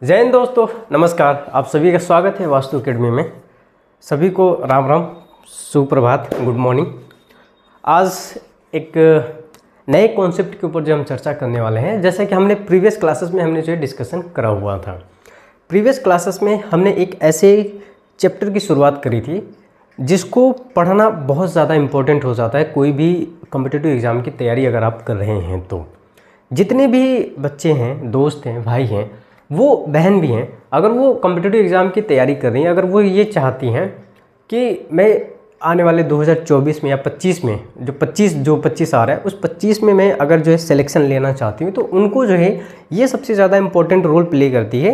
जय हिंद दोस्तों, नमस्कार। आप सभी का स्वागत है वास्तु अकेडमी में। सभी को राम राम, सुप्रभात, गुड मॉर्निंग। आज एक नए कॉन्सेप्ट के ऊपर जो हम चर्चा करने वाले हैं, जैसे कि हमने प्रीवियस क्लासेस में हमने जो डिस्कशन करा हुआ था। प्रीवियस क्लासेस में हमने एक ऐसे चैप्टर की शुरुआत करी थी जिसको पढ़ना बहुत ज़्यादा इम्पोर्टेंट हो जाता है कोई भी कॉम्पिटिटिव एग्ज़ाम की तैयारी अगर आप कर रहे हैं तो। जितने भी बच्चे हैं, दोस्त हैं, भाई हैं, वो बहन भी हैं, अगर वो कॉम्पिटिटिव एग्ज़ाम की तैयारी कर रही हैं, अगर वो ये चाहती हैं कि मैं आने वाले 2024 में या 25 में जो 25 आ रहा है उस 25 में मैं अगर जो है सिलेक्शन लेना चाहती हूँ, तो उनको जो है ये सबसे ज़्यादा इम्पोर्टेंट रोल प्ले करती है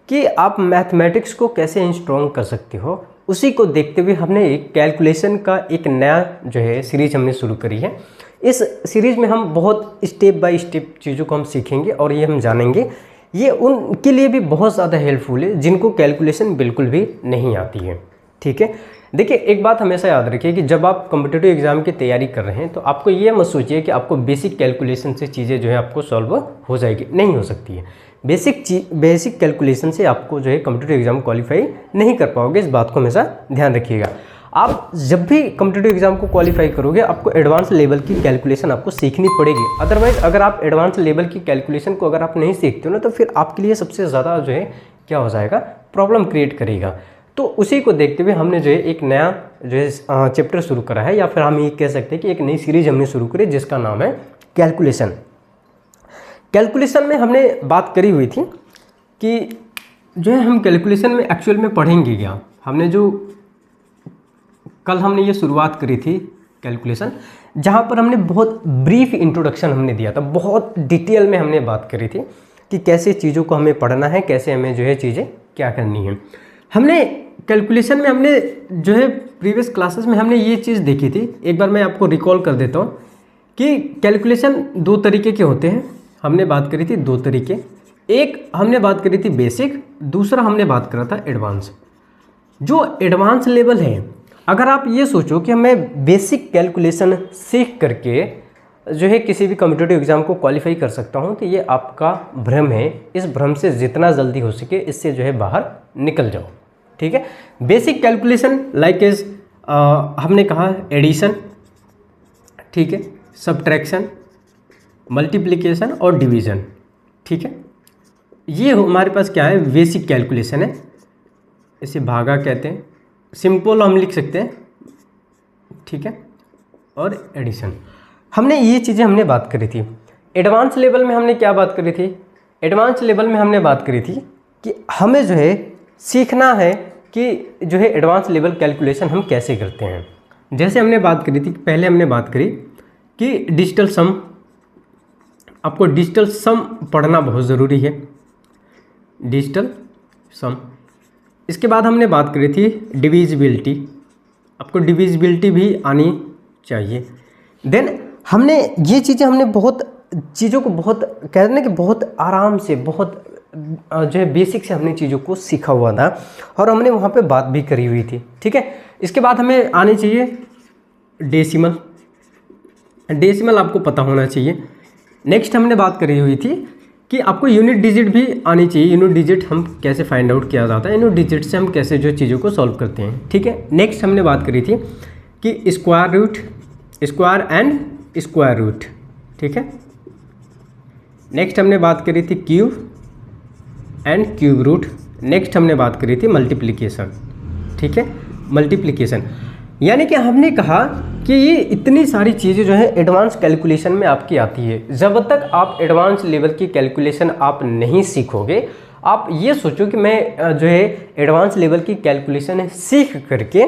कि आप मैथमेटिक्स को कैसे स्ट्रॉन्ग कर सकते हो। उसी को देखते हुए हमने एक कैलकुलेशन का एक नया जो है सीरीज हमने शुरू करी है। इस सीरीज़ में हम बहुत स्टेप बाय स्टेप चीज़ों को हम सीखेंगे और ये हम जानेंगे। ये उनके लिए भी बहुत ज़्यादा हेल्पफुल है जिनको कैलकुलेशन बिल्कुल भी नहीं आती है। ठीक है, देखिए एक बात हमेशा याद रखिए कि जब आप कॉम्पिटिटिव एग्ज़ाम की तैयारी कर रहे हैं तो आपको ये मत सोचिए कि आपको बेसिक कैलकुलेशन से चीज़ें जो है आपको सॉल्व हो जाएगी, नहीं हो सकती है। बेसिक कैलकुलेशन से आपको जो है कॉम्पिटिटिव एग्ज़ाम क्वालिफाई नहीं कर पाओगे, इस बात को हमेशा ध्यान रखिएगा। आप जब भी कॉम्पिटिटिव एग्ज़ाम को क्वालिफाई करोगे आपको एडवांस लेवल की कैलकुलेशन आपको सीखनी पड़ेगी। अदरवाइज़ अगर आप एडवांस लेवल की कैलकुलेशन को अगर आप नहीं सीखते हो ना, तो फिर आपके लिए सबसे ज़्यादा जो है क्या हो जाएगा, प्रॉब्लम क्रिएट करेगा। तो उसी को देखते हुए हमने जो है एक नया जो है चैप्टर शुरू करा है, या फिर हम ये कह सकते हैं कि एक नई सीरीज हमने शुरू करी जिसका नाम है कैलकुलेशन। कैलकुलेशन में हमने बात करी हुई थी कि जो है हम कैलकुलेशन में एक्चुअल में पढ़ेंगे क्या। हमने जो कल हमने ये शुरुआत करी थी कैलकुलेशन, जहाँ पर हमने बहुत ब्रीफ इंट्रोडक्शन हमने दिया था, बहुत डिटेल में हमने बात करी थी कि कैसे चीज़ों को हमें पढ़ना है, कैसे हमें जो है चीज़ें क्या करनी है। हमने कैलकुलेशन में हमने जो है प्रीवियस क्लासेस में हमने ये चीज़ देखी थी। एक बार मैं आपको रिकॉल कर देता हूँ कि कैलकुलेशन दो तरीके के होते हैं। हमने बात करी थी दो तरीके, एक हमने बात करी थी बेसिक, दूसरा हमने बात करा था एडवांस। जो एडवांस लेवल है, अगर आप ये सोचो कि मैं बेसिक कैलकुलेशन सीख करके जो है किसी भी कॉम्पिटिटिव एग्ज़ाम को क्वालिफाई कर सकता हूँ, तो ये आपका भ्रम है। इस भ्रम से जितना जल्दी हो सके इससे जो है बाहर निकल जाओ। ठीक है, बेसिक कैलकुलेशन लाइक इज हमने कहा एडिशन, ठीक है, सब्ट्रैक्शन, मल्टीप्लिकेशन और डिवीज़न। ठीक है, ये हमारे पास क्या है, बेसिक कैलकुलेशन है। इसे भागा कहते हैं, सिंपल हम लिख सकते हैं। ठीक है, और एडिशन, हमने ये चीज़ें हमने बात करी थी। एडवांस लेवल में हमने क्या बात करी थी, एडवांस लेवल में हमने बात करी थी कि हमें जो है सीखना है कि जो है एडवांस लेवल कैलकुलेशन हम कैसे करते हैं। जैसे हमने बात करी थी, पहले हमने बात करी कि डिजिटल सम, आपको डिजिटल सम पढ़ना बहुत ज़रूरी है, डिजिटल सम। इसके बाद हमने बात करी थी डिविजिबिलिटी, आपको डिविजिबिलिटी भी आनी चाहिए। देन हमने ये चीज़ें हमने बहुत चीज़ों को बहुत कहते हैं कि बहुत आराम से, बहुत जो है बेसिक से हमने चीज़ों को सीखा हुआ था और हमने वहाँ पे बात भी करी हुई थी। ठीक है, इसके बाद हमें आनी चाहिए डेसिमल। डेसिमल आपको पता होना चाहिए। नेक्स्ट हमने बात करी हुई थी कि आपको यूनिट डिजिट भी आनी चाहिए। यूनिट डिजिट हम कैसे फाइंड आउट किया जाता है, यूनिट डिजिट से हम कैसे जो चीज़ों को सॉल्व करते हैं। ठीक है, नेक्स्ट हमने बात करी थी कि square root, square and square root. ठीक है, नेक्स्ट हमने बात करी थी cube and cube root. Next हमने बात करी थी मल्टीप्लिकेशन। ठीक है, मल्टीप्लिकेशन, यानी कि हमने कहा कि ये इतनी सारी चीज़ें जो है एडवांस कैलकुलेशन में आपकी आती है। जब तक आप एडवांस लेवल की कैलकुलेशन आप नहीं सीखोगे, आप ये सोचो कि मैं जो है एडवांस लेवल की कैलकुलेशन सीख करके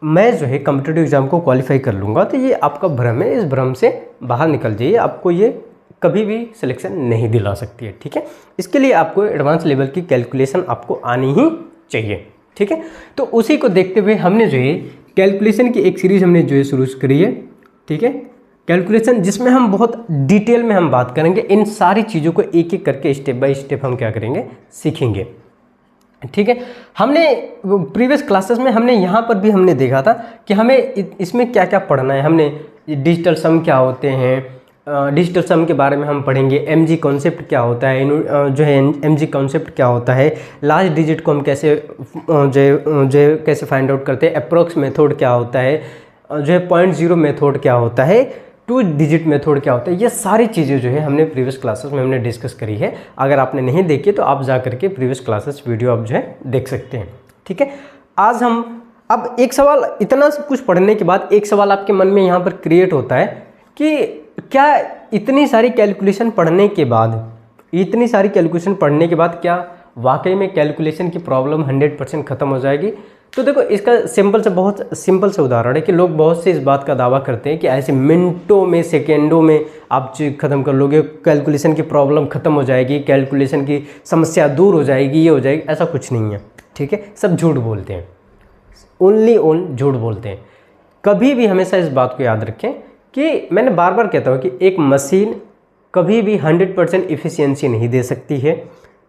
मैं जो है कॉम्पिटिटिव एग्ज़ाम को क्वालिफाई कर लूँगा, तो ये आपका भ्रम है। इस भ्रम से बाहर निकल जाइए, आपको ये कभी भी सिलेक्शन नहीं दिला सकती है। ठीक है, इसके लिए आपको एडवांस लेवल की कैलकुलेशन आपको आनी ही चाहिए। ठीक है, तो उसी को देखते हुए हमने जो है कैलकुलेशन की एक सीरीज़ हमने जो है शुरू करी है। ठीक है, कैलकुलेशन, जिसमें हम बहुत डिटेल में हम बात करेंगे। इन सारी चीज़ों को एक एक करके स्टेप बाय स्टेप हम क्या करेंगे, सीखेंगे। ठीक है, हमने प्रीवियस क्लासेस में हमने यहाँ पर भी हमने देखा था कि हमें इसमें क्या क्या पढ़ना है। हमने डिजिटल सम क्या होते हैं, डिजिटल सम के बारे में हम पढ़ेंगे। एमजी कॉन्सेप्ट क्या होता है, जो है एमजी कॉन्सेप्ट क्या होता है, लास्ट डिजिट को हम कैसे जो कैसे फाइंड आउट करते हैं, अप्रोक्स मेथड क्या होता है, जो है 0.0 मेथड क्या होता है, 2 डिजिट मेथड क्या होता है, ये सारी चीज़ें जो है हमने प्रीवियस क्लासेस में हमने डिस्कस करी है। अगर आपने नहीं देखी तो आप जा करके प्रीवियस क्लासेस वीडियो आप जो है देख सकते हैं। ठीक है, आज हम अब एक सवाल, इतना सब कुछ पढ़ने के बाद एक सवाल आपके मन में यहाँ पर क्रिएट होता है कि क्या इतनी सारी कैलकुलेशन पढ़ने के बाद क्या वाकई में कैलकुलेशन की प्रॉब्लम 100% ख़त्म हो जाएगी? तो देखो, इसका बहुत सिंपल से उदाहरण है कि लोग बहुत से इस बात का दावा करते हैं कि ऐसे मिनटों में, सेकेंडों में आप चीज़ ख़त्म कर लोगे, कैलकुलेशन की प्रॉब्लम ख़त्म हो जाएगी, कैलकुलेशन की समस्या दूर हो जाएगी, ये हो जाएगी। ऐसा कुछ नहीं है। ठीक है, सब झूठ बोलते हैं, ओनली झूठ बोलते हैं। कभी भी हमेशा इस बात को याद रखें कि मैंने बार बार कहता हूँ कि एक मशीन कभी भी 100% इफ़िशियंसी नहीं दे सकती है।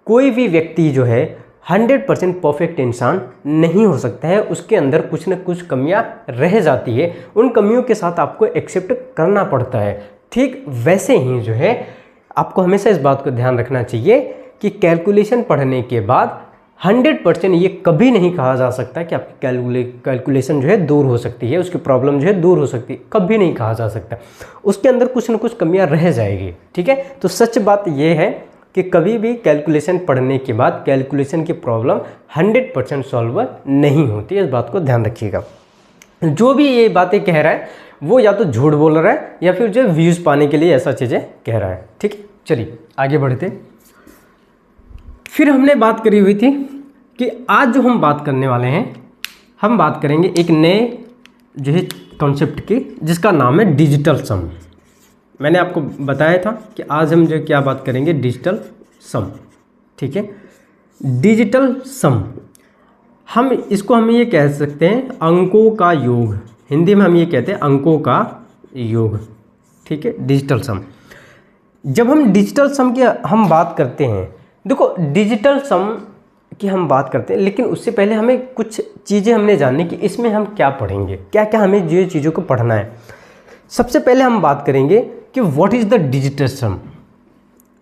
कोई भी व्यक्ति जो है 100% परफेक्ट इंसान नहीं हो सकता है, उसके अंदर कुछ न कुछ कमियां रह जाती है, उन कमियों के साथ आपको एक्सेप्ट करना पड़ता है। ठीक वैसे ही जो है आपको हमेशा इस बात को ध्यान रखना चाहिए कि कैलकुलेशन पढ़ने के बाद 100% ये कभी नहीं कहा जा सकता कि आपकी कैलकुलेशन जो है दूर हो सकती है, उसकी प्रॉब्लम जो है दूर हो सकती है, कभी नहीं कहा जा सकता। उसके अंदर कुछ न कुछ कमियां रह जाएगी। ठीक है, तो सच बात ये है कि कभी भी कैलकुलेशन पढ़ने के बाद कैलकुलेशन की प्रॉब्लम 100% सॉल्व नहीं होती है, इस बात को ध्यान रखिएगा। जो भी ये बातें कह रहा है वो या तो झूठ बोल रहा है या फिर जो व्यूज़ पाने के लिए ऐसा चीज़ें कह रहा है। ठीक है, चलिए आगे बढ़ते। फिर हमने बात करी हुई थी कि आज जो हम बात करने वाले हैं, हम बात करेंगे एक नए जो है कॉन्सेप्ट की, जिसका नाम है डिजिटल सम। मैंने आपको बताया था कि आज हम जो क्या बात करेंगे, डिजिटल सम। ठीक है, डिजिटल सम हम ये कह सकते हैं अंकों का योग, हिंदी में हम ये कहते हैं अंकों का योग। ठीक है, डिजिटल सम। जब हम डिजिटल सम की हम बात करते हैं, देखो डिजिटल सम की हम बात करते हैं, लेकिन उससे पहले हमें कुछ चीज़ें हमने जाननी कि इसमें हम क्या पढ़ेंगे, क्या क्या हमें ये चीज़ों को पढ़ना है। सबसे पहले हम बात करेंगे कि व्हाट इज़ द डिजिटल सम।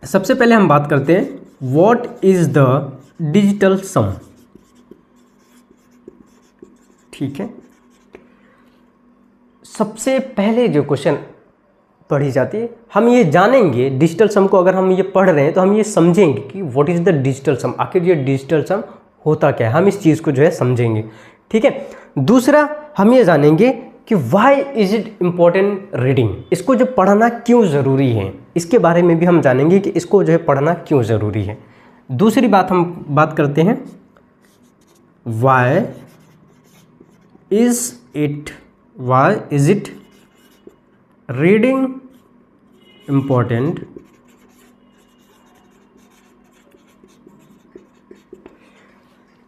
सबसे पहले हम बात करते हैं व्हाट इज़ द डिजिटल सम। ठीक है, सबसे पहले जो क्वेश्चन पढ़ी जाती है, हम ये जानेंगे डिजिटल सम को। अगर हम ये पढ़ रहे हैं तो हम ये समझेंगे कि व्हाट इज़ द डिजिटल सम, आखिर ये डिजिटल सम होता क्या है, हम इस चीज़ को जो है समझेंगे। ठीक है, दूसरा हम ये जानेंगे कि why is it important reading, इसको जो पढ़ना क्यों ज़रूरी है, इसके बारे में भी हम जानेंगे कि इसको जो है पढ़ना क्यों ज़रूरी है। दूसरी बात हम बात करते हैं why is it reading important,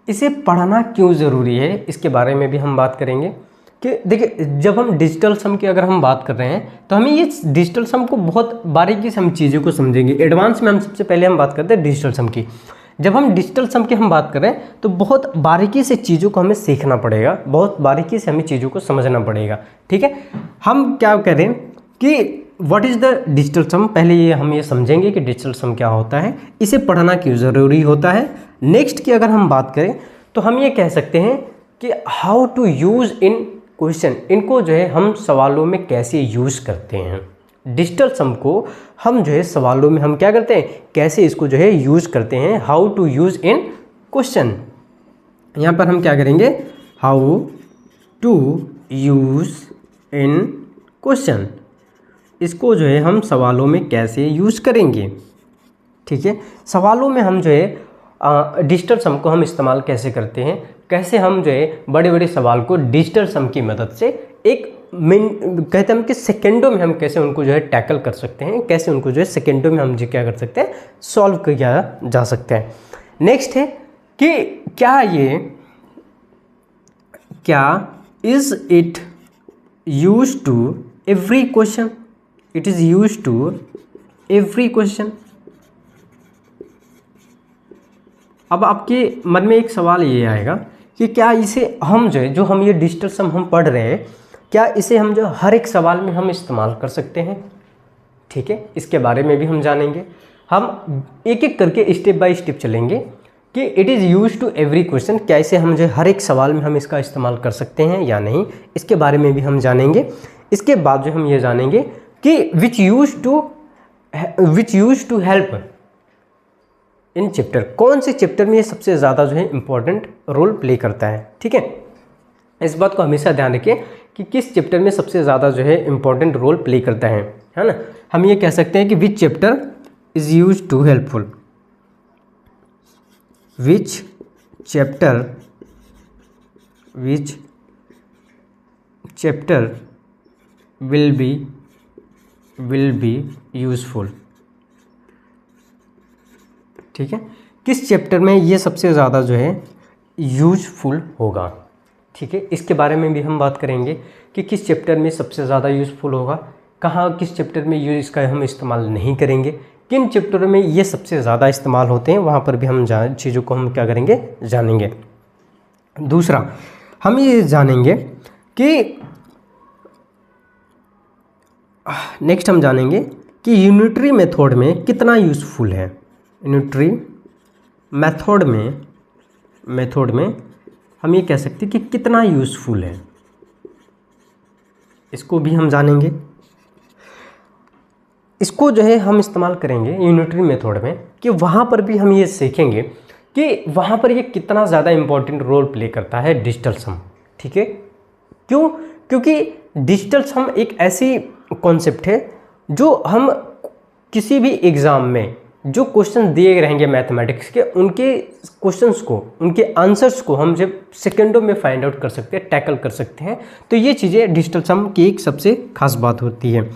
इसे पढ़ना क्यों ज़रूरी है, इसके बारे में भी हम बात करेंगे। कि देखिए, जब हम डिजिटल सम की अगर हम बात कर रहे हैं तो हमें ये डिजिटल सम को बहुत बारीकी से हम चीज़ों को समझेंगे। एडवांस में हम सबसे पहले हम बात करते हैं डिजिटल सम की। जब हम डिजिटल सम की हम बात कर रहे हैं तो बहुत बारीकी से चीज़ों को हमें सीखना पड़ेगा, बहुत बारीकी से हमें चीज़ों को समझना पड़ेगा। ठीक है, हम क्या करें कि व्हाट इज़ द डिजिटल सम, पहले ये हम ये समझेंगे कि डिजिटल सम क्या होता है, इसे पढ़ना क्यों ज़रूरी होता है। नेक्स्ट की अगर हम बात करें तो हम ये कह सकते हैं कि how to use in question, इनको जो है हम सवालों में कैसे यूज़ करते हैं। डिजिटल सम को हम जो है सवालों में हम क्या करते हैं, कैसे इसको जो है यूज़ करते हैं, how to use in question. यहाँ पर हम क्या करेंगे, how to use in question, इसको जो है हम सवालों में कैसे यूज़ करेंगे। ठीक है, सवालों में हम जो है डिजिटल सम को हम इस्तेमाल कैसे करते हैं, कैसे हम जो है बड़े बड़े सवाल को डिजिटल सम की मदद से एक कहते हैं हम कि सेकेंडों में हम कैसे उनको जो है टैकल कर सकते हैं, कैसे उनको जो है सेकेंडों में हम जो क्या कर सकते हैं, सॉल्व किया जा सकता है। नेक्स्ट है कि क्या is it use to every question, it is use to every question. अब आपके मन में एक सवाल ये आएगा कि क्या इसे हम जो हम ये डिजिटल सम हम पढ़ रहे हैं, क्या इसे हम जो हर एक सवाल में हम इस्तेमाल कर सकते हैं। ठीक है, इसके बारे में भी हम जानेंगे। हम एक एक करके स्टेप बाय स्टेप चलेंगे कि it is use to every question, कैसे हम जो हर एक सवाल में हम इसका इस्तेमाल कर सकते हैं या नहीं, इसके बारे में भी हम जानेंगे। इसके बाद जो हम ये जानेंगे कि which use to help in chapter, कौन से चैप्टर में ये सबसे ज़्यादा जो है इंपॉर्टेंट रोल प्ले करता है। ठीक है, इस बात को हमेशा ध्यान रखिए कि किस चैप्टर में सबसे ज़्यादा जो है इंपॉर्टेंट रोल प्ले करता है ना। हम ये कह सकते हैं कि which chapter is use to helpful, which chapter will be useful. ठीक है, किस चैप्टर में ये सबसे ज़्यादा जो है यूजफुल होगा। ठीक है, इसके बारे में भी हम बात करेंगे कि किस चैप्टर में सबसे ज़्यादा यूजफुल होगा, कहाँ किस चैप्टर में इसका हम इस्तेमाल नहीं करेंगे, किन चैप्टरों में ये सबसे ज़्यादा इस्तेमाल होते हैं, वहाँ पर भी हम चीज़ों को हम क्या करेंगे, जानेंगे। दूसरा हम ये जानेंगे कि नेक्स्ट हम जानेंगे कि यूनिटरी मेथड में कितना यूज़फुल है। यूनिटरी मेथड में हम ये कह सकते हैं कि कितना यूज़फुल है, इसको भी हम जानेंगे। इसको जो है हम इस्तेमाल करेंगे यूनिटरी मेथड में कि वहाँ पर भी हम ये सीखेंगे कि वहाँ पर ये कितना ज़्यादा इम्पोर्टेंट रोल प्ले करता है डिजिटल सम। ठीक है, क्यों? क्योंकि डिजिटल सम एक ऐसी कॉन्सेप्ट है जो हम किसी भी एग्ज़ाम में जो क्वेश्चन दिए रहेंगे मैथमेटिक्स के, उनके क्वेश्चंस को, उनके आंसर्स को हम जब सेकंडों में फाइंड आउट कर सकते हैं, टैकल कर सकते हैं। तो ये चीज़ें डिजिटल सम की एक सबसे खास बात होती है।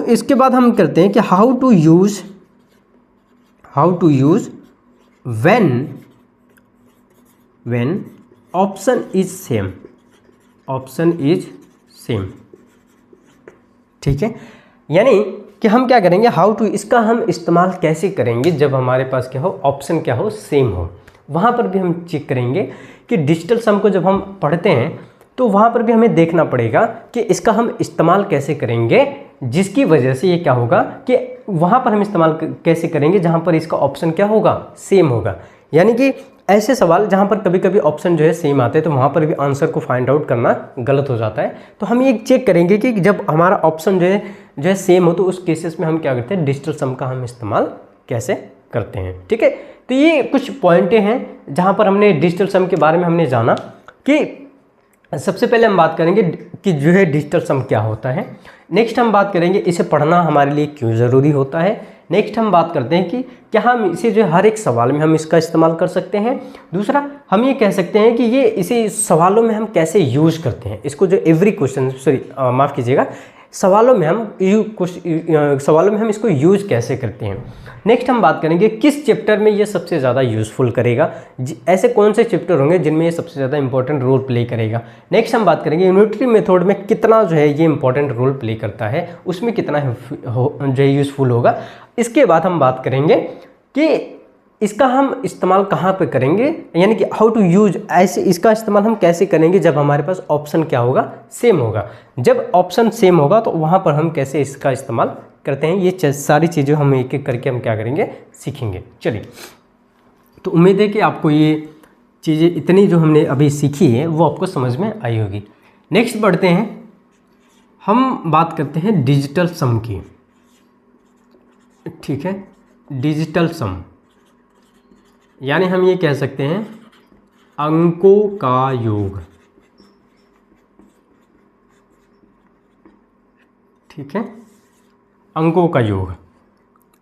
इसके बाद हम करते हैं कि how to use when option is same. ठीक है, यानी कि हम क्या करेंगे, इसका हम इस्तेमाल कैसे करेंगे जब हमारे पास क्या हो, ऑप्शन क्या हो, सेम हो। वहाँ पर भी हम चेक करेंगे कि डिजिटल सम को जब हम पढ़ते हैं तो वहाँ पर भी हमें देखना पड़ेगा कि इसका हम इस्तेमाल कैसे करेंगे, जिसकी वजह से ये क्या होगा कि वहाँ पर हम इस्तेमाल कैसे करेंगे जहाँ पर इसका ऑप्शन क्या होगा, सेम होगा। यानी कि ऐसे सवाल जहाँ पर कभी कभी ऑप्शन जो है सेम आते हैं तो वहाँ पर भी आंसर को फाइंड आउट करना गलत हो जाता है। तो हम ये चेक करेंगे कि जब हमारा ऑप्शन जो है सेम हो तो उस केसेस में हम क्या करते हैं, डिजिटल सम का हम इस्तेमाल कैसे करते हैं। ठीक है, तो ये कुछ पॉइंटें हैं जहाँ पर हमने डिजिटल सम के बारे में हमने जाना कि सबसे पहले हम बात करेंगे कि जो है डिजिटल सम क्या होता है। नेक्स्ट हम बात करेंगे इसे पढ़ना हमारे लिए क्यों ज़रूरी होता है। नेक्स्ट हम बात करते हैं कि क्या हम इसे जो हर एक सवाल में हम इसका इस्तेमाल कर सकते हैं। दूसरा हम ये कह सकते हैं कि इसे सवालों में हम कैसे यूज़ करते हैं, इसको जो एवरी क्वेश्चन माफ़ कीजिएगा, सवालों में हम इसको यूज़ कैसे करते हैं। नेक्स्ट हम बात करेंगे किस चैप्टर में ये सबसे ज़्यादा यूज़फुल करेगा, ऐसे कौन से चैप्टर होंगे जिनमें ये सबसे ज़्यादा इंपॉर्टेंट रोल प्ले करेगा। नेक्स्ट हम बात करेंगे यूनिटरी मेथड में कितना जो है ये इंपॉर्टेंट रोल प्ले करता है, उसमें कितना जो है यूज़फुल होगा। इसके बाद हम बात करेंगे कि इसका हम इस्तेमाल कहाँ पे करेंगे, यानी कि हाउ टू यूज, ऐसे इसका इस्तेमाल हम कैसे करेंगे जब हमारे पास ऑप्शन क्या होगा, सेम होगा। जब ऑप्शन सेम होगा तो वहाँ पर हम कैसे इसका इस्तेमाल करते हैं, ये सारी चीज़ें हम एक एक करके हम क्या करेंगे, सीखेंगे। चलिए, तो उम्मीद है कि आपको ये चीज़ें इतनी जो हमने अभी सीखी है वो आपको समझ में आई होगी। नेक्स्ट बढ़ते हैं, हम बात करते हैं डिजिटल सम की। ठीक है, डिजिटल सम यानी हम ये कह सकते हैं अंकों का योग। ठीक है, अंकों का योग।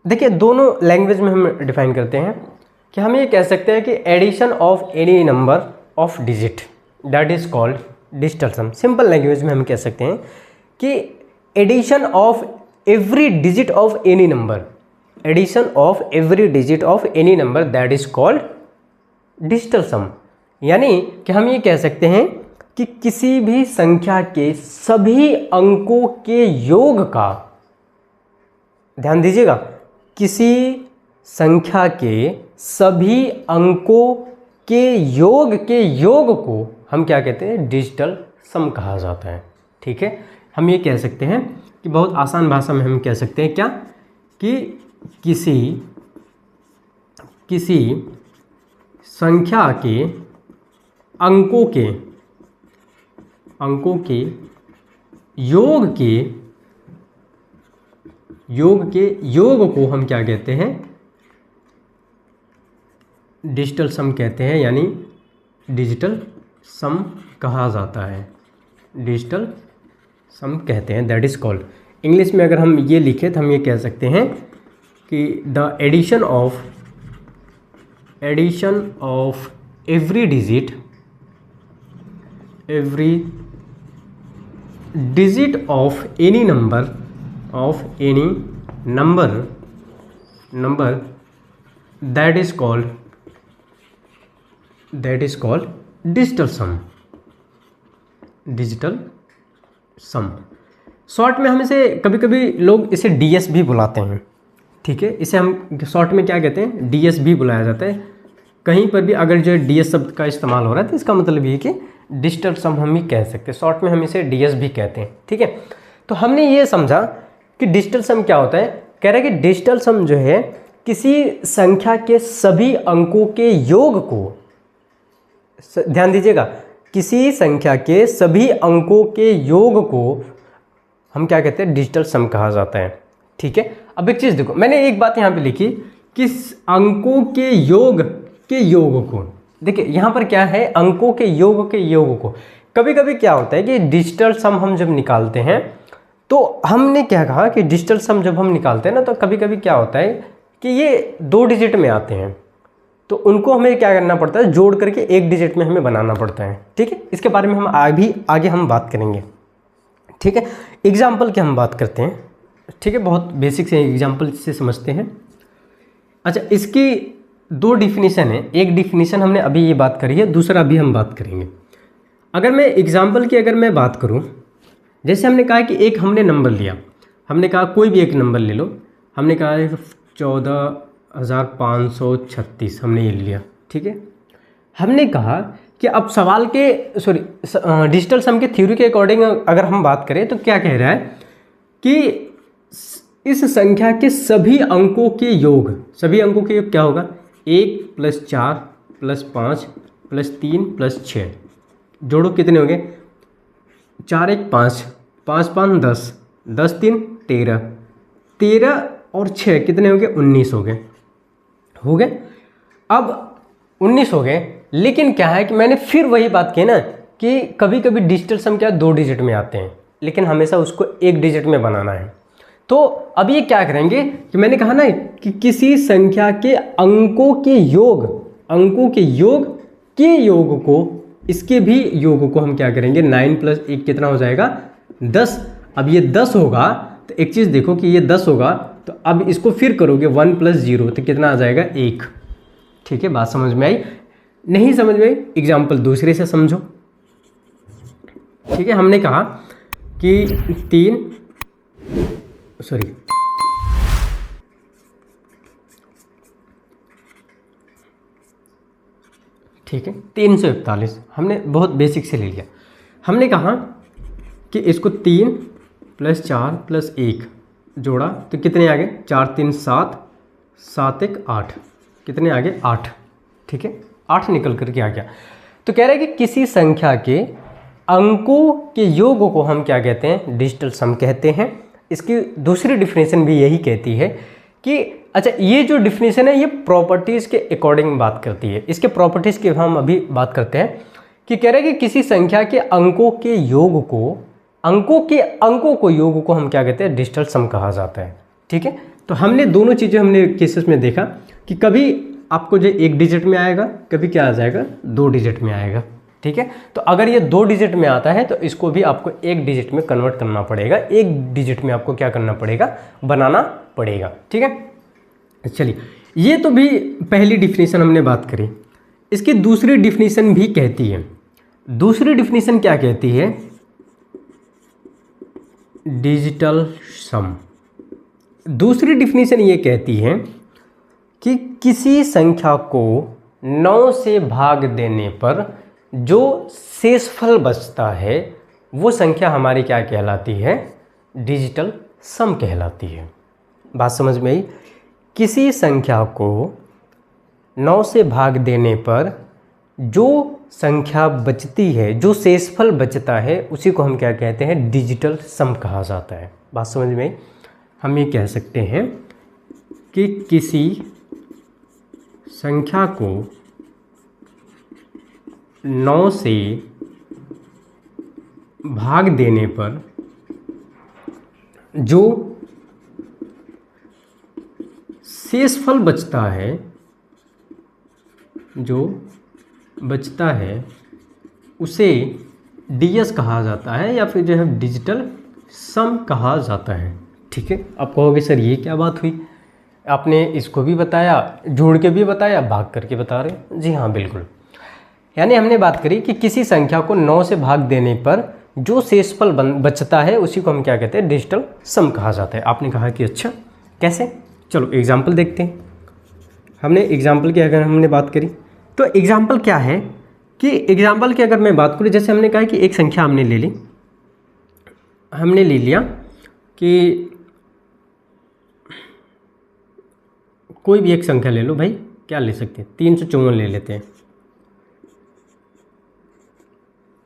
देखिए, दोनों लैंग्वेज में हम डिफाइन करते हैं कि हम ये कह सकते हैं कि addition of any number of digit that is called digital sum. Simple language में हम कह सकते हैं कि addition of every digit of any number, addition of every digit of any number that is called digital sum. यानी कि हम ये कह सकते हैं कि किसी भी संख्या के सभी अंकों के योग का, ध्यान दीजिएगा, किसी संख्या के सभी अंकों के योग को हम क्या कहते हैं, डिजिटल सम कहा जाता है। ठीक है, हम ये कह सकते हैं कि बहुत आसान भाषा में हम कह सकते हैं क्या, कि किसी संख्या के अंकों के योग को हम क्या कहते हैं, डिजिटल सम कहते हैं, यानी डिजिटल सम कहा जाता है, डिजिटल सम कहते हैं, दैट इज कॉल्ड। इंग्लिश में अगर हम ये लिखें तो हम ये कह सकते हैं कि the addition of every digit of any number that is called digital sum. शॉर्ट में हम इसे कभी कभी लोग इसे डीएस भी बुलाते हैं, ठीक है, इसे हम शॉर्ट में क्या कहते हैं, डीएस भी बुलाया जाता है। कहीं पर भी अगर जो डीएस शब्द का इस्तेमाल हो रहा है तो इसका मतलब ये है कि डिजिटल सम हम ही कह सकते हैं, शॉर्ट में हम इसे डीएस भी कहते हैं, ठीक है। तो हमने ये समझा कि डिजिटल सम क्या होता है। कह रहा है कि डिजिटल सम जो है किसी संख्या के सभी अंकों के योग को, ध्यान दीजिएगा, किसी संख्या के सभी अंकों के योग को हम क्या कहते हैं, डिजिटल सम कहा जाता है, ठीक है। अब एक चीज़ देखो, मैंने एक बात यहाँ पे लिखी, किस अंकों के योग को, देखिए यहाँ पर क्या है, अंकों के योग को। कभी कभी क्या होता है कि डिजिटल सम हम जब निकालते हैं तो हमने क्या कहा कि डिजिटल सम जब हम निकालते हैं ना, तो कभी कभी क्या होता है कि ये 2 डिजिट में आते हैं, तो उनको हमें क्या करना पड़ता है, जोड़ करके 1 डिजिट में हमें बनाना पड़ता है, ठीक है। इसके बारे में हम आगे हम बात करेंगे, ठीक है। एग्जाम्पल की हम बात करते हैं, ठीक है, बहुत बेसिक से एग्जाम्पल से समझते हैं। अच्छा, इसकी 2 डिफिनीशन है, एक डिफिनीशन हमने अभी ये बात करी है, दूसरा अभी हम बात करेंगे। अगर मैं एग्जाम्पल की अगर मैं बात करूं, जैसे हमने कहा कि एक हमने नंबर लिया, हमने कहा कोई भी एक नंबर ले लो, हमने कहा 14,536 हमने ये लिया, ठीक है। हमने कहा कि अब सवाल के डिजिटल सम के थ्योरी के अकॉर्डिंग अगर हम बात करें तो क्या कह रहा है कि इस संख्या के सभी अंकों के योग क्या होगा, 1 + 4 + 5 + 3 + 6, जोड़ो कितने हो गए, 4 1 5, 5 5 10, 10 3 13, 13 और 6 कितने हो गए, 19 हो गए। अब 19 हो गए, लेकिन क्या है कि मैंने फिर वही बात की ना कि कभी कभी डिजिटल सम क्या 2 डिजिट में आते हैं, लेकिन हमेशा उसको 1 डिजिट में बनाना है। तो अब ये क्या करेंगे कि मैंने कहा ना कि किसी संख्या के अंकों के योग को, इसके भी योग को हम क्या करेंगे, 9 + 1 कितना हो जाएगा, 10। अब ये 10 होगा तो एक चीज़ देखो कि ये 10 होगा, तो अब इसको फिर करोगे 1 + 0 तो कितना आ जाएगा, 1, ठीक है। बात समझ में आई? नहीं समझ में आई, एग्जाम्पल दूसरे से समझो, ठीक है। हमने कहा कि 3 ठीक है, 341 हमने बहुत बेसिक से ले लिया। हमने कहा कि इसको 3 + 4 + 1 जोड़ा तो कितने आ गए, 4 3 7, 7 1 8, कितने आ गए, 8, ठीक है, 8 निकल करके आ गया। तो कह रहा है कि किसी संख्या के अंकों के योग को हम क्या कहते हैं, डिजिटल सम कहते हैं। इसकी दूसरी डिफिनेशन भी यही कहती है कि अच्छा, ये जो डिफिनेशन है ये प्रॉपर्टीज़ के अकॉर्डिंग बात करती है। इसके प्रॉपर्टीज़ की हम अभी बात करते हैं कि कह रहे हैं कि किसी संख्या के अंकों के योग को योग को हम क्या कहते हैं, डिजिटल सम कहा जाता है, ठीक है। तो हमने दोनों चीज़ें हमने केसेस में देखा कि कभी आपको जो 1 डिजिट में आएगा, कभी क्या आ जाएगा, 2 डिजिट में आएगा, ठीक है। तो अगर ये 2 डिजिट में आता है तो इसको भी आपको 1 डिजिट में कन्वर्ट करना पड़ेगा, 1 डिजिट में आपको क्या करना पड़ेगा, बनाना पड़ेगा, ठीक है। चलिए, ये तो भी पहली डिफिनीशन हमने बात करी। इसकी दूसरी डिफिनीशन भी कहती है, दूसरी डिफिनीशन क्या कहती है, डिजिटल सम। दूसरी डिफिनीशन ये कहती है कि किसी संख्या को 9 से भाग देने पर जो शेषफल बचता है वो संख्या हमारी क्या कहलाती है, डिजिटल सम कहलाती है। बात समझ में आई? किसी संख्या को 9 से भाग देने पर जो संख्या बचती है, जो शेषफल बचता है, उसी को हम क्या कहते हैं? डिजिटल सम कहा जाता है। बात समझ में आई? हम ये कह सकते हैं कि किसी संख्या को 9 से भाग देने पर जो शेषफल बचता है, जो बचता है, उसे डीएस कहा जाता है या फिर जो है डिजिटल सम कहा जाता है। ठीक है, आप कहोगे सर ये क्या बात हुई, आपने इसको भी बताया, जोड़ के भी बताया, भाग करके बता रहे। जी हाँ, बिल्कुल। यानी हमने बात करी कि किसी संख्या को 9 से भाग देने पर जो शेषफल बचता है उसी को हम क्या कहते हैं? डिजिटल सम कहा जाता है। आपने कहा कि अच्छा कैसे? चलो एग्जाम्पल देखते हैं। हमने एग्जाम्पल की अगर हमने बात करी तो एग्जाम्पल क्या है कि एग्जाम्पल की अगर मैं बात करूँ, जैसे हमने कहा कि एक संख्या हमने ले ली, हमने ले लिया कि कोई भी एक संख्या ले लो भाई, क्या ले सकते हैं? 354 ले लेते हैं।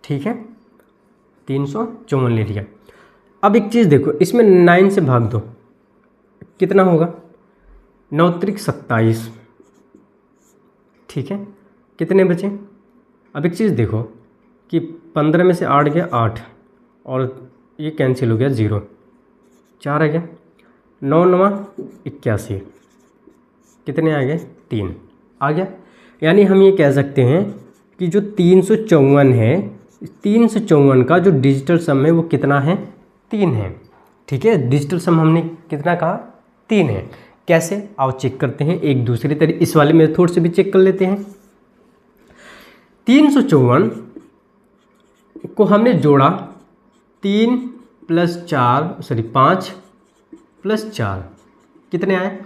ठीक है, 354 ले लिया। अब एक चीज़ देखो, इसमें 9 से भाग दो, कितना होगा? 9 त्रिक 27। ठीक है, कितने बचे? अब एक चीज़ देखो कि 15 में से 8 गया 8, और ये कैंसिल हो गया 0, 4 आ गया, 9 9 81, कितने आ गए? 3 आ गया। यानी हम ये कह सकते हैं कि जो 354 है, 354 का जो डिजिटल सम है वो कितना है? 3 है। ठीक है, डिजिटल सम हमने कितना कहा? 3 है। कैसे? आओ चेक करते हैं एक दूसरे तरीके, इस वाले मेथड से भी चेक कर लेते हैं। 354 को हमने जोड़ा, 3 + 4 सॉरी 5 + 4 कितने आए?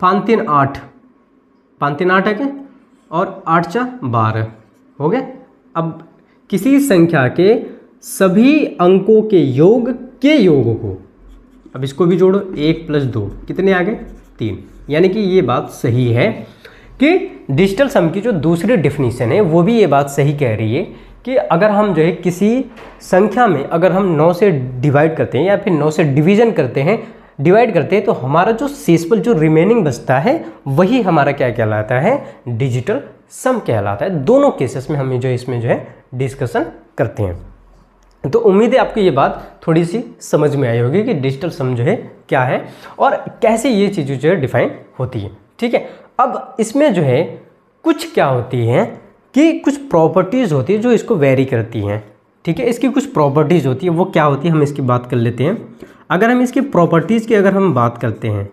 5 3 8, 5 3 8 है क्या? और 8 4 12 हो गया। अब किसी संख्या के सभी अंकों के योग को, अब इसको भी जोड़ो, 1 + 2 कितने आ गए? 3। यानी कि ये बात सही है कि डिजिटल सम की जो दूसरी डेफिनेशन है वो भी ये बात सही कह रही है कि अगर हम जो है किसी संख्या में अगर हम 9 से डिवाइड करते हैं या फिर 9 से डिवीजन करते हैं, डिवाइड करते हैं, तो हमारा जो शेषफल जो रिमेनिंग बचता है वही हमारा क्या कहलाता है? डिजिटल सम कहलाता है। दोनों केसेस में हम जो इसमें जो है डिस्कशन करते हैं। तो उम्मीद है आपको ये बात थोड़ी सी समझ में आई होगी कि डिजिटल सम जो है क्या है और कैसे ये चीज़ें जो है डिफाइन होती है। ठीक है, अब इसमें जो है कुछ क्या होती है कि कुछ प्रॉपर्टीज़ होती है जो इसको वेरी करती हैं। ठीक है, इसकी कुछ प्रॉपर्टीज़ होती है, वो क्या होती है हम इसकी बात कर लेते हैं। अगर हम इसकी प्रॉपर्टीज़ की अगर हम बात करते हैं,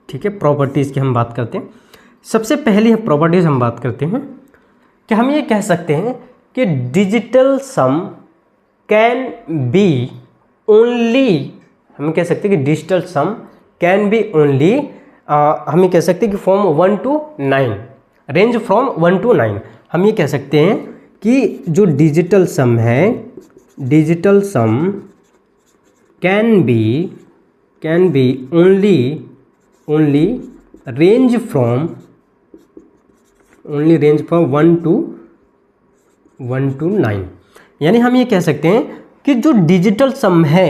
ठीक है, प्रॉपर्टीज़ की हम बात करते हैं, सबसे पहली प्रॉपर्टीज़ हम बात करते हैं कि हम ये कह सकते हैं कि digital sum can be only, हम कह सकते हैं कि digital sum can be only, हम ये कह सकते हैं कि from 1 to 9, range from 1 to 9। हम ये कह सकते हैं कि जो डिजिटल सम है, digital sum can be only range from 1 to 9। यानी हम ये कह सकते हैं कि जो डिजिटल सम है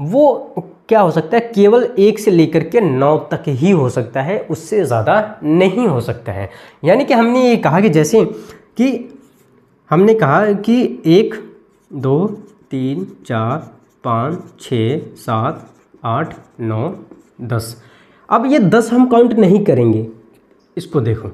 वो क्या हो सकता है? केवल 1 से लेकर के 9 तक ही हो सकता है, उससे ज़्यादा नहीं हो सकता है। यानी कि हमने ये कहा कि जैसे कि हमने कहा कि 1 2 3 4 5 6 7 8 9 10। अब ये 10 हम काउंट नहीं करेंगे, इसको देखो।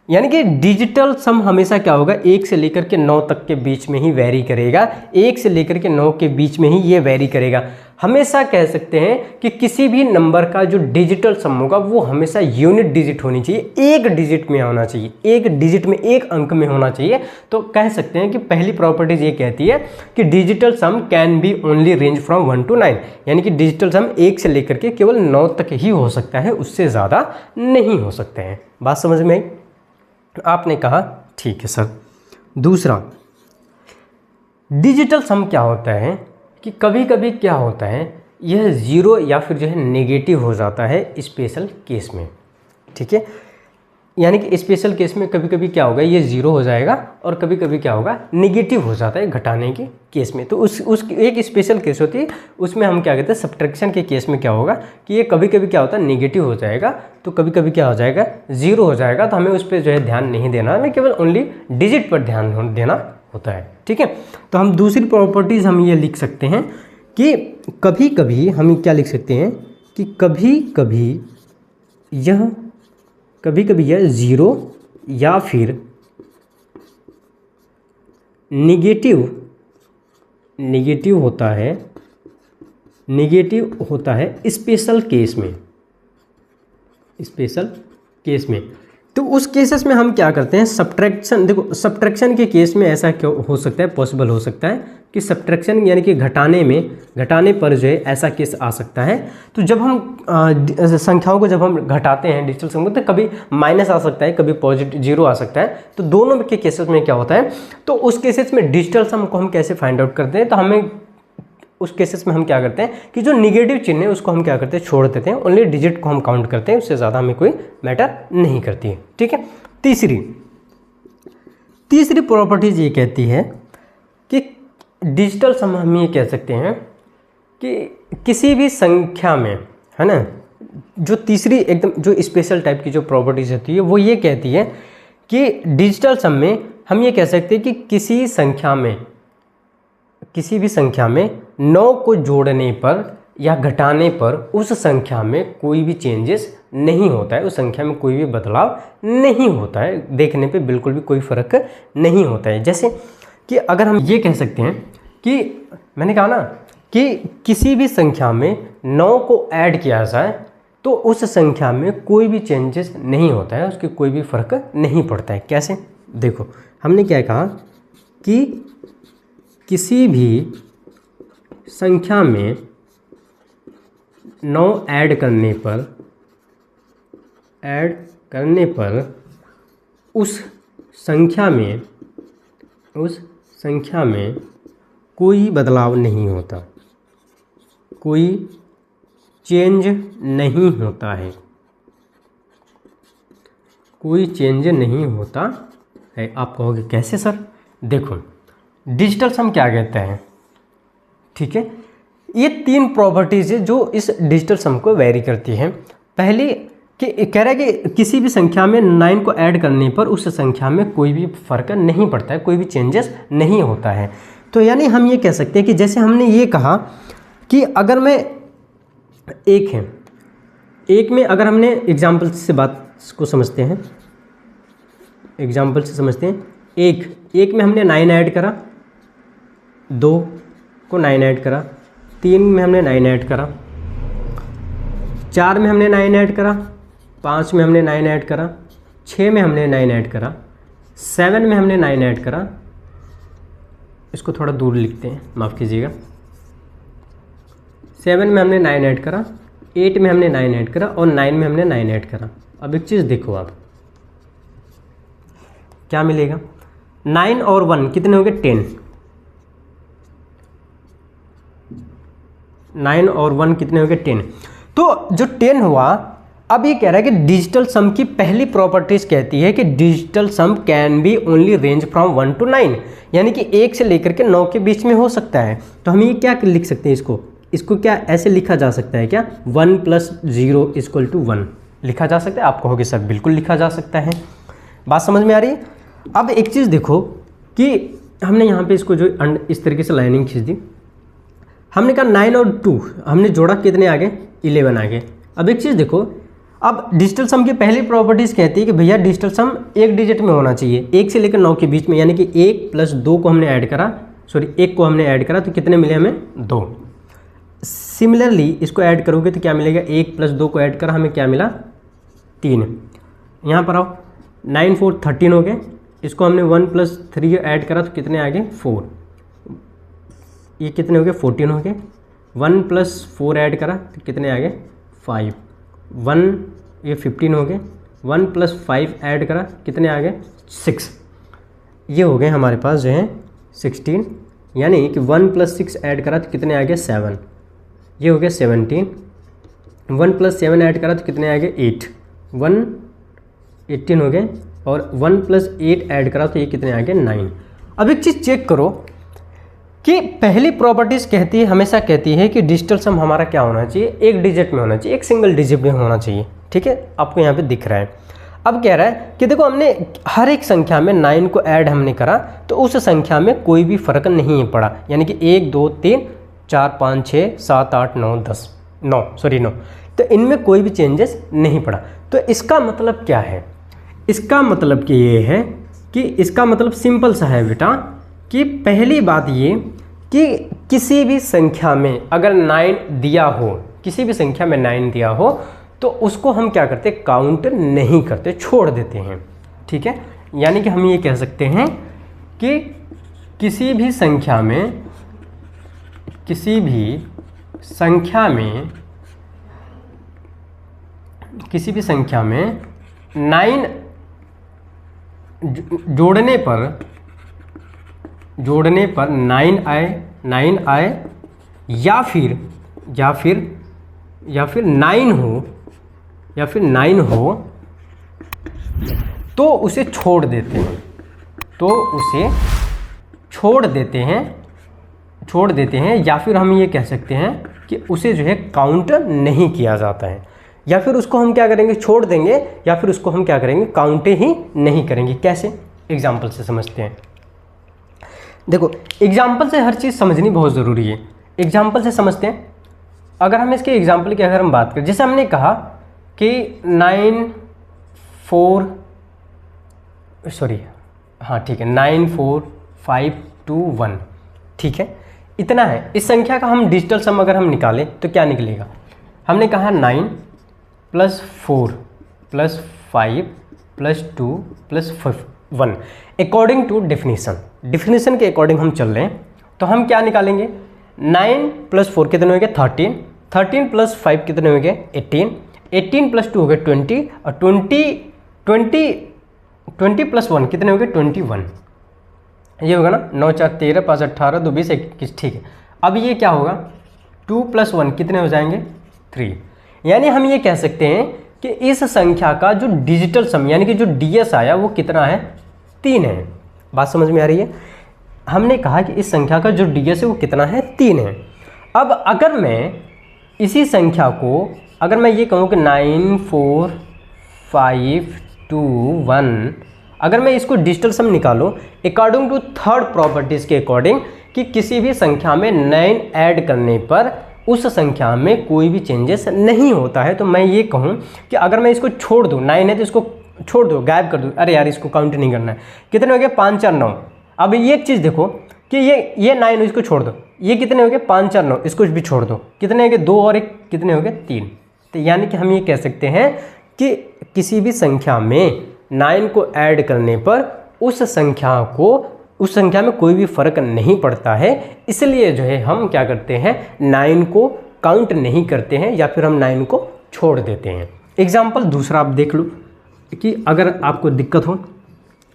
यानी कि डिजिटल सम हमेशा क्या होगा? 1 से लेकर के 9 तक के बीच में ही वेरी करेगा, 1 से लेकर के 9 के बीच में ही ये वेरी करेगा। हमेशा कह सकते हैं कि किसी भी नंबर का जो डिजिटल सम होगा वो हमेशा यूनिट डिजिट होनी चाहिए, एक डिजिट में होना चाहिए, एक डिजिट में, एक अंक में होना चाहिए। तो कह सकते हैं कि पहली प्रॉपर्टीज ये कहती है कि digital sum can be only range from 1 to 9। यानी कि डिजिटल सम 1 से लेकर के केवल 9 तक ही हो सकता है, उससे ज़्यादा नहीं हो सकते हैं। बात समझ में आई? आपने कहा ठीक है सर। दूसरा, डिजिटल सम क्या होता है कि कभी कभी क्या होता है, यह ज़ीरो या फिर जो है नेगेटिव हो जाता है स्पेशल केस में, ठीक है। यानी कि स्पेशल केस में कभी कभी क्या होगा, ये ज़ीरो हो जाएगा और कभी कभी क्या होगा, नेगेटिव हो जाता है घटाने के केस में। तो उस एक स्पेशल केस होती है, उसमें हम क्या कहते हैं, सब्ट्रैक्शन के केस में क्या होगा कि ये कभी कभी क्या होता है, नेगेटिव हो जाएगा, तो कभी कभी क्या हो जाएगा, ज़ीरो हो जाएगा। तो हमें उस पर जो है ध्यान नहीं देना, हमें केवल ओनली डिजिट पर ध्यान देना होता है, ठीक है। तो हम दूसरी प्रॉपर्टीज़ हम ये लिख सकते हैं कि कभी कभी हम क्या लिख सकते हैं कि कभी कभी यह ज़ीरो या फिर नेगेटिव होता है स्पेशल केस में। तो उस केसेस में हम क्या करते हैं, सब्ट्रैक्शन। देखो सब्ट्रैक्शन के केस में ऐसा क्यों हो सकता है, पॉसिबल हो सकता है कि सब्ट्रैक्शन यानी कि घटाने पर जो है ऐसा केस आ सकता है। तो जब हम संख्याओं को जब हम घटाते हैं डिजिटल संख्या, तो कभी माइनस आ सकता है, कभी पॉजिटिव जीरो आ सकता है। तो दोनों के केसेस में क्या होता है, तो उस केसेस में डिजिटल सम को हम कैसे फाइंड आउट करते हैं, तो हमें उस केसेस में हम क्या करते हैं कि जो निगेटिव चिन्ह है उसको हम क्या करते हैं, छोड़ देते हैं, ओनली डिजिट को हम काउंट करते हैं, उससे ज़्यादा हमें कोई मैटर नहीं करती है, ठीक है। तीसरी प्रॉपर्टीज ये कहती है कि डिजिटल सम हम ये कह सकते हैं कि किसी भी संख्या में, है ना, जो तीसरी एकदम जो स्पेशल टाइप की जो प्रॉपर्टीज होती है वो ये कहती है कि डिजिटल सम में हम ये कह सकते हैं कि किसी भी संख्या में 9 को जोड़ने पर या घटाने पर उस संख्या में कोई भी चेंजेस नहीं होता है, उस संख्या में कोई भी बदलाव नहीं होता है, देखने पे बिल्कुल भी कोई फ़र्क नहीं होता है। जैसे कि अगर हम ये कह सकते हैं कि मैंने कहा ना कि किसी भी संख्या में 9 को ऐड किया जाए तो उस संख्या में कोई भी चेंजेस नहीं होता है, उसके कोई भी फ़र्क नहीं पड़ता है। कैसे, देखो हमने क्या कहा कि किसी भी संख्या में 9 ऐड करने पर उस संख्या में कोई बदलाव नहीं होता, कोई चेंज नहीं होता है, कोई चेंज नहीं होता है। आप कहोगे कैसे सर, देखो डिजिटल सम क्या कहता है, ठीक है, ये 3 प्रॉपर्टीज़ है जो इस डिजिटल सम को वेरी करती हैं। पहली कि कह रहा है कि किसी भी संख्या में 9 को ऐड करने पर उस संख्या में कोई भी फ़र्क नहीं पड़ता है, कोई भी चेंजेस नहीं होता है। तो यानी हम ये कह सकते हैं कि जैसे हमने ये कहा कि अगर मैं एक में अगर हमने एग्जाम्पल से बात को समझते हैं, एक में हमने 9 ऐड करा, 2 को 9 ऐड करा, 3 में हमने 9 ऐड करा, 4 में हमने 9 ऐड करा, 5 में हमने 9 ऐड करा, 6 में हमने 9 ऐड करा, 7 में हमने 9 ऐड करा। इसको थोड़ा दूर लिखते हैं, माफ़ कीजिएगा। 7 में हमने 9 ऐड करा, 8 में हमने 9 ऐड करा और 9 में हमने 9 ऐड करा। अब एक चीज़ देखो, आप क्या मिलेगा, 9 और 1 कितने हो गए, 10। 9 और 1 कितने हो गए, 10। तो जो 10 हुआ, अब ये कह रहा है कि डिजिटल सम की पहली प्रॉपर्टीज कहती है कि digital sum can be only range from 1 to 9, यानी कि 1 से लेकर के 9 के बीच में हो सकता है। तो हम ये क्या लिख सकते हैं, इसको क्या ऐसे लिखा जा सकता है क्या, 1 + 0 = 1 लिखा जा सकता है। आप कहोगे सर बिल्कुल लिखा जा सकता है, बात समझ में आ रही है। अब एक चीज़ देखो कि हमने यहाँ पे इसको जो इस तरीके से लाइनिंग खींच दी, हमने कहा 9 और 2 हमने जोड़ा, कितने आ गए, 11 आ गए। अब एक चीज़ देखो, अब डिजिटल सम की पहली प्रॉपर्टीज़ कहती है कि भैया डिजिटल सम एक डिजिट में होना चाहिए, 1 से लेकर 9 के बीच में, यानी कि 1 + 2 को हमने ऐड करा, 1 को हमने ऐड करा तो कितने मिले हमें, 2। सिमिलरली इसको ऐड करोगे तो क्या मिलेगा, 1 + 2 को ऐड करा, हमें क्या मिला, 3। यहाँ पर आओ, 9 4 13 हो गए, इसको हमने 1 + 3 ऐड करा तो कितने आ गए, 4। ये कितने हो गए, 14 हो गए। 1 + 4 ऐड करा तो कितने आ गए, 5। 1 ये 15 हो गए, 1 + 5 ऐड करा कितने आ गए, 6। ये हो गए हमारे पास जो है 16 यानी कि 1 + 6 ऐड करा तो कितने आ गए 7, ये हो गया 17। 1 + 7 ऐड करा तो कितने आ गए 8, 18 हो गए। और 1 + 8 ऐड करा तो ये कितने आ गए 9। अब एक चीज़ चेक करो कि पहली प्रॉपर्टीज़ कहती है, हमेशा कहती है कि डिजिटल सम हमारा क्या होना चाहिए, एक डिजिट में होना चाहिए, एक सिंगल डिजिट में होना चाहिए। ठीक है, आपको यहाँ पे दिख रहा है। अब कह रहा है कि देखो हमने हर एक संख्या में 9 को ऐड हमने करा तो उस संख्या में कोई भी फ़र्क नहीं पड़ा, यानी कि 1 2 3 4 5 6 7 8 9 10 9 तो इनमें कोई भी चेंजेस नहीं पड़ा। तो इसका मतलब क्या है, इसका मतलब कि ये है कि इसका मतलब सिंपल सा है बेटा कि पहली बात ये कि किसी भी संख्या में अगर 9 दिया हो, किसी भी संख्या में 9 दिया हो तो उसको हम क्या करते, काउंट नहीं करते, छोड़ देते हैं। ठीक है, यानी कि हम ये कह सकते हैं कि किसी भी संख्या में 9 जोड़ने पर 9 आए या फिर 9 हो तो उसे छोड़ देते हैं, या फिर हम ये कह सकते हैं कि उसे जो है काउंट नहीं किया जाता है, या फिर उसको हम क्या करेंगे, छोड़ देंगे, या फिर उसको हम क्या करेंगे, काउंट ही नहीं करेंगे। कैसे, एग्जाम्पल से समझते हैं। देखो एग्जाम्पल से हर चीज़ समझनी बहुत ज़रूरी है। एग्जाम्पल से समझते हैं। अगर हम इसके एग्जाम्पल की अगर हम बात करें, जैसे हमने कहा कि 9 4 5 2 1, ठीक है, इतना है। इस संख्या का हम डिजिटल सम अगर हम निकालें तो क्या निकलेगा, हमने कहा 9 + 4 + 5 + 2 + 1 अकॉर्डिंग टू डिफिनीसन के अकॉर्डिंग हम चल रहे हैं। तो हम क्या निकालेंगे, 9 + 4 कितने हो गए 13, 13 + 5 कितने हो गए 18, 18 + 2 हो गए 20, और 20 + 1 कितने हो गए 21। ये होगा ना, 9 4 13 5 18 2 20 21। ठीक है, अब ये क्या होगा, 2 + 1 कितने हो जाएंगे 3। यानी हम ये कह सकते हैं कि इस संख्या का जो डिजिटल सम यानी कि जो DS आया वो कितना है, 3 है। बात समझ में आ रही है। हमने कहा कि इस संख्या का जो DS है वो कितना है, 3 है। अब अगर मैं इसी संख्या को, अगर मैं ये कहूँ कि 9 4 5 2 1, अगर मैं इसको डिजिटल सम निकालूं अकॉर्डिंग टू थर्ड प्रॉपर्टीज़ के अकॉर्डिंग कि किसी भी संख्या में 9 ऐड करने पर उस संख्या में कोई भी चेंजेस नहीं होता है, तो मैं ये कहूँ कि अगर मैं इसको छोड़ दूँ, 9 है तो इसको छोड़ दो, गायब कर दो, अरे यार इसको काउंट नहीं करना है, कितने हो गए 5 4 9। अब ये एक चीज़ देखो कि ये 9 इसको छोड़ दो, ये कितने हो गए 5 4 9, इसको भी छोड़ दो, कितने हो गए 2 और 1 कितने हो गए 3। तो यानी कि हम ये कह सकते हैं कि किसी भी संख्या में 9 को ऐड करने पर उस संख्या में कोई भी फ़र्क नहीं पड़ता है, इसलिए जो है हम क्या करते हैं, 9 को काउंट नहीं करते हैं या फिर हम 9 को छोड़ देते हैं। एग्जाम्पल दूसरा आप देख लो कि अगर आपको दिक्कत हो,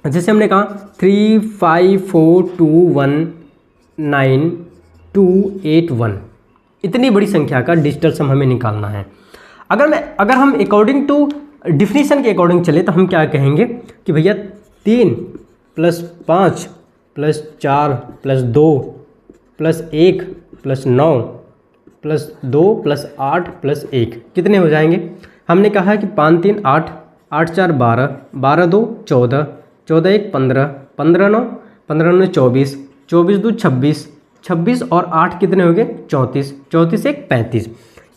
जैसे हमने कहा 3 5 4 2 1 9 2 8 1, इतनी बड़ी संख्या का डिजिटल सम हमें निकालना है। अगर हम अकॉर्डिंग टू डिफिनीशन के अकॉर्डिंग चले तो हम क्या कहेंगे कि भैया 3 + 5 + 4 + 2 + 1 + 9 + 2 + 8 + 1 कितने हो जाएंगे। हमने कहा कि 5 3 8 8 4 12 12 2 14 14 1 15 15 9 15 9 24 24 2 26 26 और 8 कितने हो गए 34 34 1 35।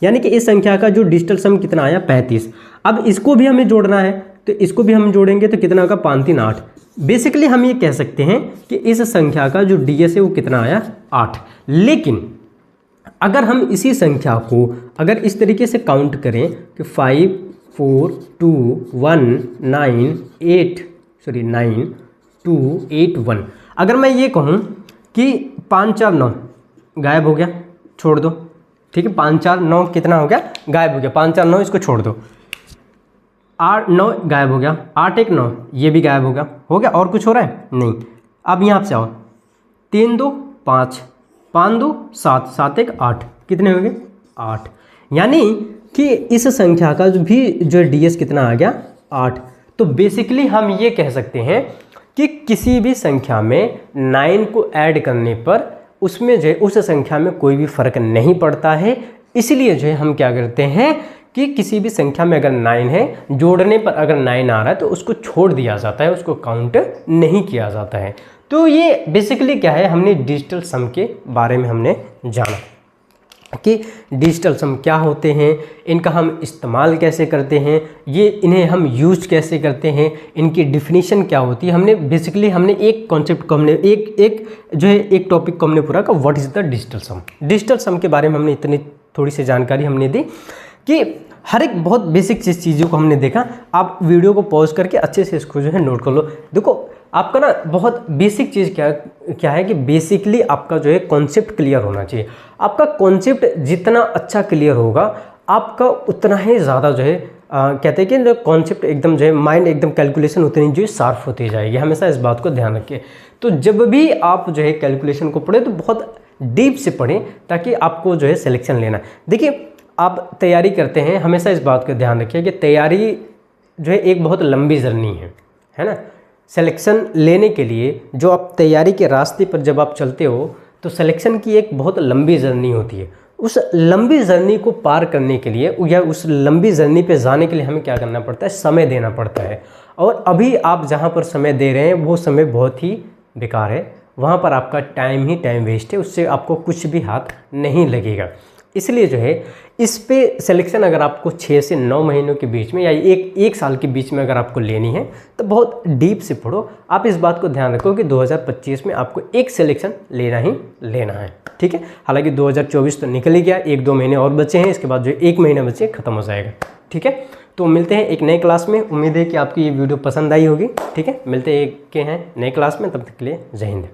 यानी कि इस संख्या का जो डिजिटल सम कितना आया 35। अब इसको भी हमें जोड़ना है तो इसको भी हम जोड़ेंगे तो कितना होगा 5 3 8। बेसिकली हम ये कह सकते हैं कि इस संख्या का जो DS है वो कितना आया 8। लेकिन अगर हम इसी संख्या को अगर इस तरीके से काउंट करें कि 5 4 2 1 9 2 8 1, अगर मैं ये कहूँ कि 5 4 9 गायब हो गया, छोड़ दो, ठीक है, 5 4 9 कितना हो गया गायब हो गया, 5 4 9 इसको छोड़ दो, 8 9 गायब हो गया, 8 1 9 ये भी गायब हो गया, और कुछ हो रहा है नहीं। अब यहाँ से आओ, 3 2 5, 5 2 7, 7 1 8, कितने हो गए 8। यानी कि इस संख्या का जो ds कितना आ गया 8। तो बेसिकली हम ये कह सकते हैं कि किसी भी संख्या में 9 को ऐड करने पर उसमें जो है उस संख्या में कोई भी फर्क नहीं पड़ता है। इसलिए जो है हम क्या करते हैं कि किसी भी संख्या में अगर 9 है, जोड़ने पर अगर 9 आ रहा है तो उसको छोड़ दिया जाता है, उसको काउंट नहीं किया जाता है। तो ये बेसिकली क्या है, हमने डिजिटल सम के बारे में हमने जाना कि डिजिटल सम क्या होते हैं, इनका हम इस्तेमाल कैसे करते हैं, इन्हें हम यूज कैसे करते हैं, इनकी डिफिनीशन क्या होती है। हमने एक कॉन्सेप्ट को हमने एक टॉपिक को हमने पूरा का what is the digital sum. Digital sum के बारे में हमने इतनी थोड़ी सी जानकारी हमने दी कि हर एक बहुत बेसिक चीज़ों को हमने देखा। आप वीडियो को पॉज करके अच्छे से इसको जो है नोट कर लो। देखो आपका ना बहुत बेसिक चीज़ क्या है कि बेसिकली आपका जो है कॉन्सेप्ट क्लियर होना चाहिए। आपका कॉन्सेप्ट जितना अच्छा क्लियर होगा आपका उतना ही ज़्यादा जो है कहते हैं कि जो कॉन्सेप्ट एकदम जो है माइंड एकदम कैलकुलेशन उतनी जो है शार्प होती जाएगी। हमेशा इस बात को ध्यान रखें। तो जब भी आप जो है कैलकुलेशन को पढ़ें तो बहुत डीप से पढ़ें ताकि आपको जो है सिलेक्शन लेना है। देखिए आप तैयारी करते हैं, हमेशा इस बात का ध्यान रखिए कि तैयारी जो है एक बहुत लंबी जर्नी है ना। सिलेक्शन लेने के लिए जो आप तैयारी के रास्ते पर जब आप चलते हो तो सिलेक्शन की एक बहुत लंबी जर्नी होती है। उस लंबी जर्नी को पार करने के लिए या उस लंबी जर्नी पे जाने के लिए हमें क्या करना पड़ता है, समय देना पड़ता है। और अभी आप जहाँ पर समय दे रहे हैं वो समय बहुत ही बेकार है, वहाँ पर आपका टाइम वेस्ट है, उससे आपको कुछ भी हाथ नहीं लगेगा। इसलिए जो है इस पे सिलेक्शन अगर आपको 6 से 9 महीनों के बीच में या एक साल के बीच में अगर आपको लेनी है तो बहुत डीप से पढ़ो। आप इस बात को ध्यान रखो कि 2025 में आपको एक सिलेक्शन लेना ही लेना है, ठीक है। हालांकि 2024 तो निकल ही गया, 1-2 महीने और बचे हैं, इसके बाद जो 1 महीना बचे ख़त्म हो जाएगा, ठीक है। तो मिलते हैं एक नए क्लास में। उम्मीद है कि आपकी ये वीडियो पसंद आई होगी, ठीक है। मिलते हैं नए क्लास में, तब तक के लिए जय हिंद।